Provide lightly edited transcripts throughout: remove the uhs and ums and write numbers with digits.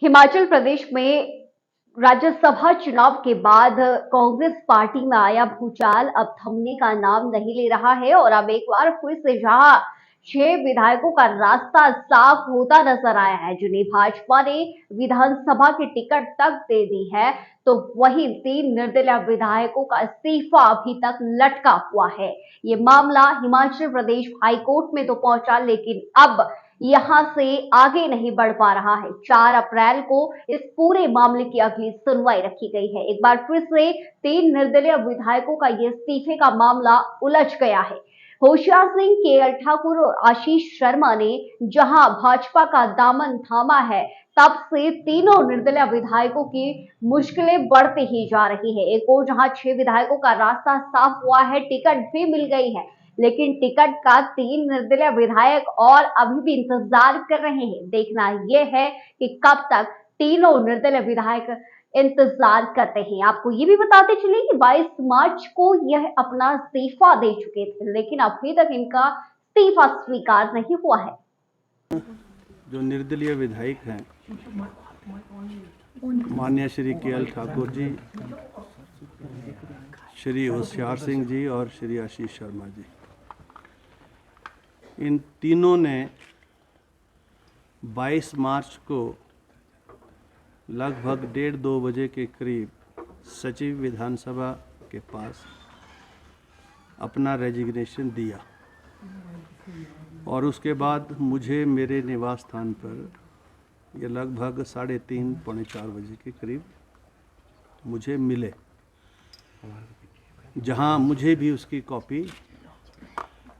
हिमाचल प्रदेश में राज्यसभा चुनाव के बाद कांग्रेस पार्टी में आया भूचाल अब थमने का नाम नहीं ले रहा है और अब एक बार फिर से जहां 6 विधायकों का रास्ता साफ होता नजर आया है, जिन्हें भाजपा ने विधानसभा की टिकट तक दे दी है, तो वहीं 3 निर्दलीय विधायकों का इस्तीफा अभी तक लटका हुआ है। ये मामला हिमाचल प्रदेश हाईकोर्ट में तो पहुंचा, लेकिन अब यहां से आगे नहीं बढ़ पा रहा है। 4 अप्रैल को इस पूरे मामले की अगली सुनवाई रखी गई है। एक बार फिर से 3 निर्दलीय विधायकों का ये इस्तीफे का मामला उलझ गया है। होशियार सिंह, केएल ठाकुर और आशीष शर्मा ने जहां भाजपा का दामन थामा है, तब से तीनों निर्दलीय विधायकों की मुश्किलें बढ़ती ही जा रही है। एक और जहां 6 विधायकों का रास्ता साफ हुआ है, टिकट भी मिल गई है, लेकिन टिकट का 3 निर्दलीय विधायक और अभी भी इंतजार कर रहे हैं। देखना यह है कि कब तक तीनों निर्दलीय विधायक इंतजार करते हैं। आपको ये भी बताते चले कि 22 मार्च को यह अपना इस्तीफा दे चुके थे, लेकिन अभी तक इनका इस्तीफा स्वीकार नहीं हुआ है। जो निर्दलीय विधायक हैं माननीय श्री केएल ठाकुर जी, श्री होशियार सिंह जी और श्री आशीष शर्मा जी, इन तीनों ने 22 मार्च को लगभग 1:30-2 बजे के करीब सचिव विधानसभा के पास अपना रेजिग्नेशन दिया और उसके बाद मुझे मेरे निवास स्थान पर ये लगभग 3:30-3:45 बजे के करीब मुझे मिले, जहां मुझे भी उसकी कॉपी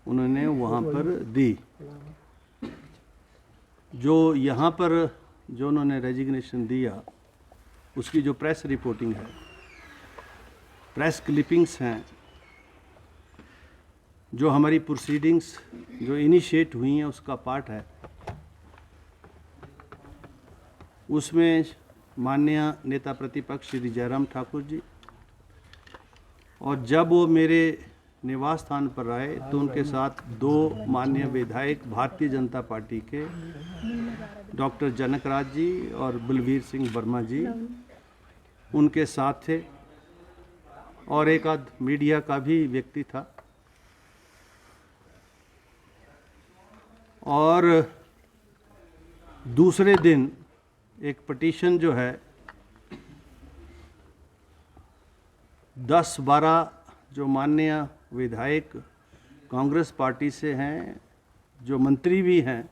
उन्होंने वहां पर दी। जो यहाँ पर जो उन्होंने रेजिग्नेशन दिया उसकी जो प्रेस रिपोर्टिंग है, प्रेस क्लिपिंग्स हैं, जो हमारी प्रोसीडिंग्स जो इनिशिएट हुई हैं उसका पार्ट है, उसमें माननीय नेता प्रतिपक्ष श्री जयराम ठाकुर जी, और जब वो मेरे निवास स्थान पर आए तो उनके साथ 2 माननीय विधायक भारतीय जनता पार्टी के डॉक्टर जनकराज जी और बलवीर सिंह वर्मा जी उनके साथ थे, और एक आध मीडिया का भी व्यक्ति था। और दूसरे दिन एक पिटीशन जो है 10-12 जो माननीय विधायक कांग्रेस पार्टी से हैं, जो मंत्री भी हैं,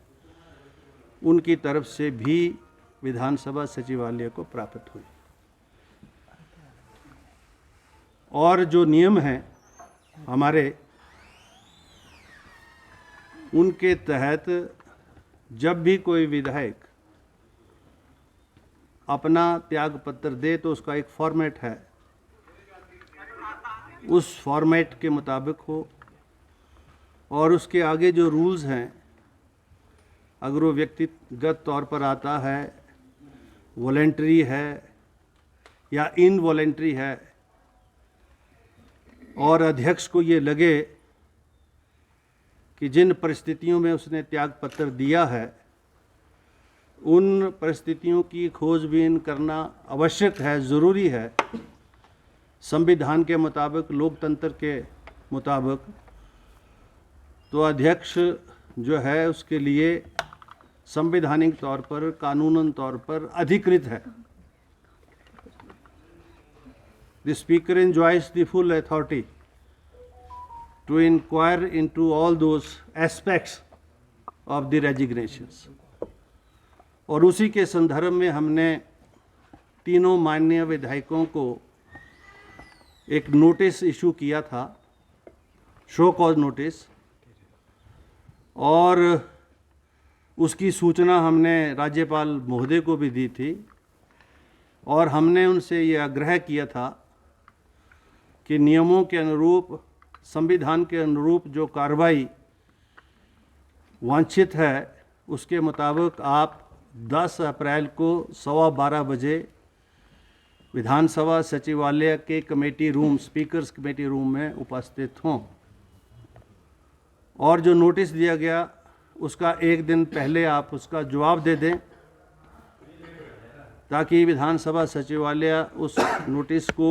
उनकी तरफ से भी विधानसभा सचिवालय को प्राप्त हुई। और जो नियम हैं हमारे, उनके तहत जब भी कोई विधायक अपना त्याग पत्र दे तो उसका एक फॉर्मेट है, उस फॉर्मेट के मुताबिक हो, और उसके आगे जो रूल्स हैं, अगर वो व्यक्तिगत तौर पर आता है, वॉलेंटरी है या इनवॉलेंटरी है, और अध्यक्ष को ये लगे कि जिन परिस्थितियों में उसने त्याग पत्र दिया है उन परिस्थितियों की खोजबीन करना आवश्यक है, ज़रूरी है, संविधान के मुताबिक, लोकतंत्र के मुताबिक। तो अध्यक्ष जो है उसके लिए संवैधानिक तौर पर, कानूनन तौर पर अधिकृत है। The speaker enjoys the full authority to inquire into all those aspects of the resignations। और उसी के संदर्भ में हमने तीनों माननीय विधायकों को एक नोटिस इशू किया था, शो कॉज नोटिस, और उसकी सूचना हमने राज्यपाल महोदय को भी दी थी, और हमने उनसे ये आग्रह किया था कि नियमों के अनुरूप, संविधान के अनुरूप जो कार्रवाई वांछित है उसके मुताबिक आप 10 अप्रैल को 12:15 बजे विधानसभा सचिवालय के committee room, speakers committee room में उपस्थित हों, और जो नोटिस दिया गया उसका एक दिन पहले आप उसका जवाब दे दें। ताकि विधानसभा सचिवालय उस नोटिस को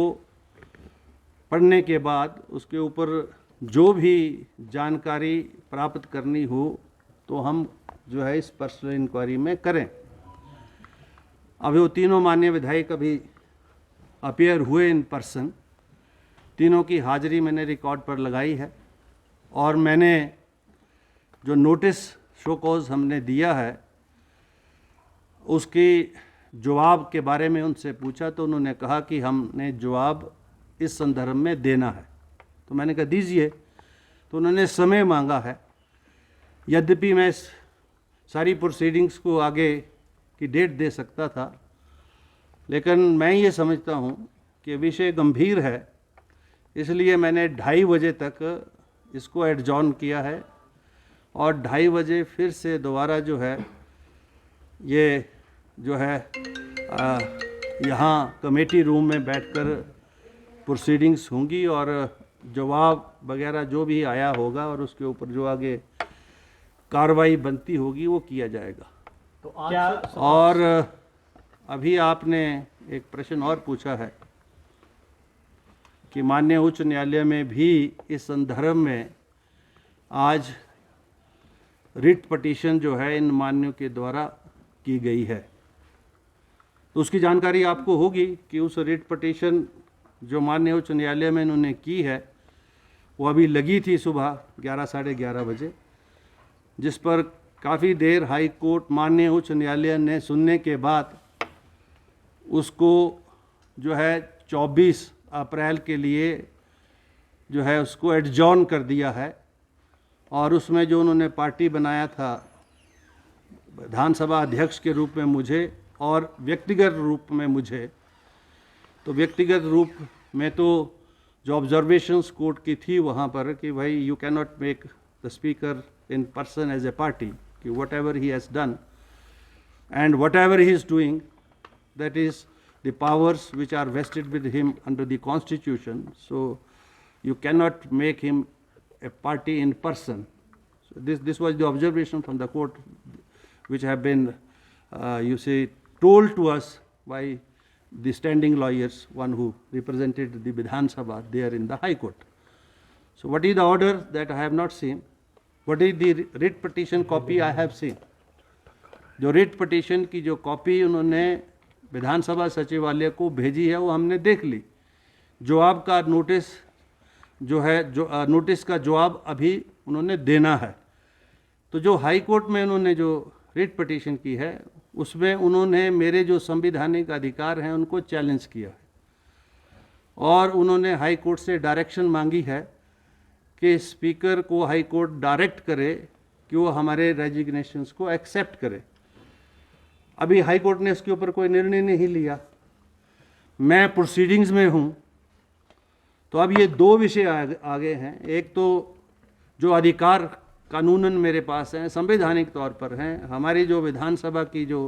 पढ़ने के बाद उसके ऊपर जो भी जानकारी प्राप्त करनी हो तो हम जो है इस पर्सनल इंक्वायरी में करें। अभी वो तीनों माननीय विधायक अभी अपीयर हुए इन पर्सन, तीनों की हाजिरी मैंने रिकॉर्ड पर लगाई है और मैंने जो नोटिस शो कॉज हमने दिया है उसकी जवाब के बारे में उनसे पूछा तो उन्होंने कहा कि हमने जवाब इस संदर्भ में देना है। तो मैंने कहा दीजिए, तो उन्होंने समय मांगा है। यद्यपि मैं सारी प्रोसीडिंग्स को आगे की डेट दे सकता था, लेकिन मैं ये समझता हूँ कि विषय गंभीर है, इसलिए मैंने 2:30 बजे तक इसको एडजॉर्न किया है और 2:30 बजे फिर से दोबारा जो है ये जो है यहाँ कमेटी रूम में बैठकर प्रोसीडिंग्स होंगी और जवाब वगैरह जो भी आया होगा और उसके ऊपर जो आगे कार्रवाई बनती होगी वो किया जाएगा। तो आज और अभी आपने एक प्रश्न और पूछा है कि माननीय उच्च न्यायालय में भी इस संदर्भ में आज रिट पटिशन जो है इन मान्यों के द्वारा की गई है। तो उसकी जानकारी आपको होगी कि उस रिट पटिशन जो माननीय उच्च न्यायालय में इन्होंने की है वो अभी लगी थी सुबह 11 साढ़े 11 बजे, जिस पर काफ़ी देर हाई कोर्ट माननीय उच्च न्यायालय ने सुनने के बाद उसको जो है 24 अप्रैल के लिए जो है उसको एडजॉर्न कर दिया है। और उसमें जो उन्होंने पार्टी बनाया था विधानसभा अध्यक्ष के रूप में मुझे और व्यक्तिगत रूप में मुझे, तो व्यक्तिगत रूप में तो जो ऑब्जर्वेशंस कोर्ट की थी वहाँ पर कि भाई you can not make the speaker in person as a party, कि whatever he has done and whatever he is doing that is the powers which are vested with him under the constitution, so you cannot make him a party in person. So this was the observation from the court which have been you say told to us by the standing lawyers, one who represented the Vidhan Sabha there in the High Court. So what is the order that I have not seen? What is the writ petition copy I have seen? जो writ petition की जो copy उन्होंने विधानसभा सचिवालय को भेजी है वो हमने देख ली। जवाब का नोटिस जो है जो नोटिस का जवाब अभी उन्होंने देना है। तो जो हाई कोर्ट में उन्होंने जो रिट पटिशन की है उसमें उन्होंने मेरे जो संवैधानिक अधिकार हैं उनको चैलेंज किया है और उन्होंने हाई कोर्ट से डायरेक्शन मांगी है कि स्पीकर को हाई कोर्ट डायरेक्ट करे कि वो हमारे रेजिग्नेशंस को एक्सेप्ट करे। अभी हाई कोर्ट ने इसके ऊपर कोई निर्णय नहीं लिया, मैं प्रोसीडिंग्स में हूँ। तो अब ये दो विषय आगे हैं। एक तो जो अधिकार कानूनन मेरे पास हैं, संवैधानिक तौर पर हैं, हमारी जो विधानसभा की जो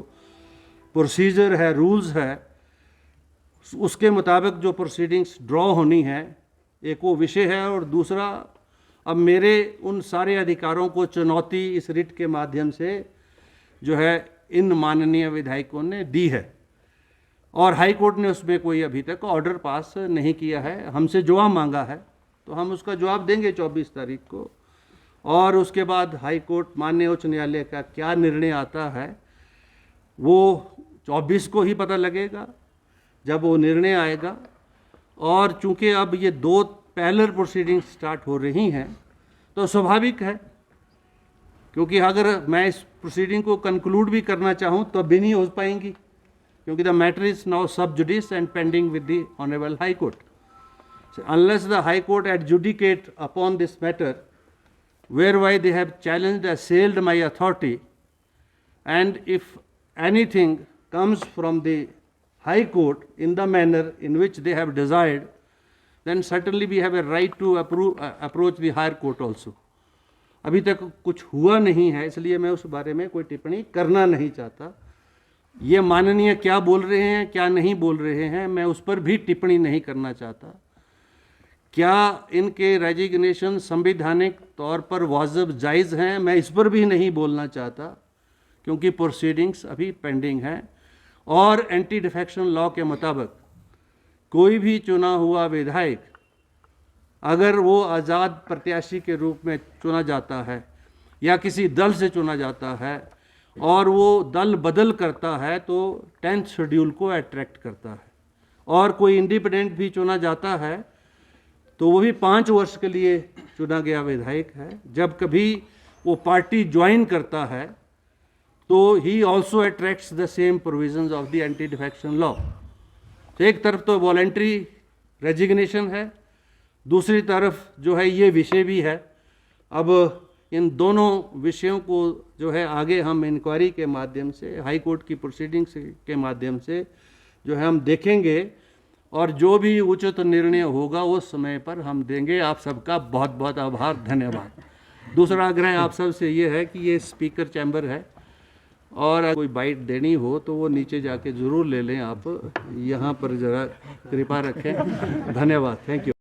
प्रोसीजर है, रूल्स है, उसके मुताबिक जो प्रोसीडिंग्स ड्रॉ होनी है, एक वो विषय है। और दूसरा, अब मेरे उन सारे अधिकारों को चुनौती इस रिट के माध्यम से जो है इन माननीय विधायकों ने दी है और हाई कोर्ट ने उसमें कोई अभी तक ऑर्डर पास नहीं किया है। हमसे जवाब मांगा है तो हम उसका जवाब देंगे 24 तारीख को और उसके बाद हाई कोर्ट माननीय उच्च न्यायालय का क्या निर्णय आता है वो 24 को ही पता लगेगा जब वो निर्णय आएगा। और चूंकि अब ये दो पैरेलल प्रोसीडिंग स्टार्ट हो रही हैं तो स्वाभाविक है, क्योंकि अगर मैं इस प्रोसीडिंग को कंक्लूड भी करना चाहूँ तो भी नहीं हो पाएंगी, क्योंकि द मैटर इज नाउ सब जुडिस and pending with the honourable high court. Unless the high court adjudicate upon this matter whereby they have challenged assailed my authority, and if anything comes from the high court in the manner in which they have desired, then certainly we have a right to approach the higher court also. अभी तक कुछ हुआ नहीं है, इसलिए मैं उस बारे में कोई टिप्पणी करना नहीं चाहता। ये माननीय क्या बोल रहे हैं क्या नहीं बोल रहे हैं मैं उस पर भी टिप्पणी नहीं करना चाहता। क्या इनके रेजिग्नेशन संवैधानिक तौर पर वाजिब जायज़ हैं मैं इस पर भी नहीं बोलना चाहता, क्योंकि प्रोसीडिंग्स अभी पेंडिंग हैं और एंटी डिफेक्शन लॉ के मुताबिक कोई भी चुना हुआ विधायक अगर वो आज़ाद प्रत्याशी के रूप में चुना जाता है या किसी दल से चुना जाता है और वो दल बदल करता है तो 10th शेड्यूल को अट्रैक्ट करता है, और कोई इंडिपेंडेंट भी चुना जाता है तो वो भी 5 वर्ष के लिए चुना गया विधायक है। जब कभी वो पार्टी ज्वाइन करता है तो he also attracts the same provisions of the anti defection law. तो एक तरफ तो वॉलेंट्री रेजिग्नेशन है, दूसरी तरफ जो है ये विषय भी है। अब इन दोनों विषयों को जो है आगे हम इंक्वायरी के माध्यम से, हाई कोर्ट की प्रोसीडिंग्स के माध्यम से जो है हम देखेंगे, और जो भी उचित निर्णय होगा उस समय पर हम देंगे। आप सबका बहुत बहुत आभार, धन्यवाद। दूसरा आग्रह आप सब से ये है कि ये स्पीकर चैम्बर है, और कोई बाइट देनी हो तो वो नीचे जाके ज़रूर ले लें। आप यहाँ पर ज़रा कृपा रखें। धन्यवाद, थैंक यू।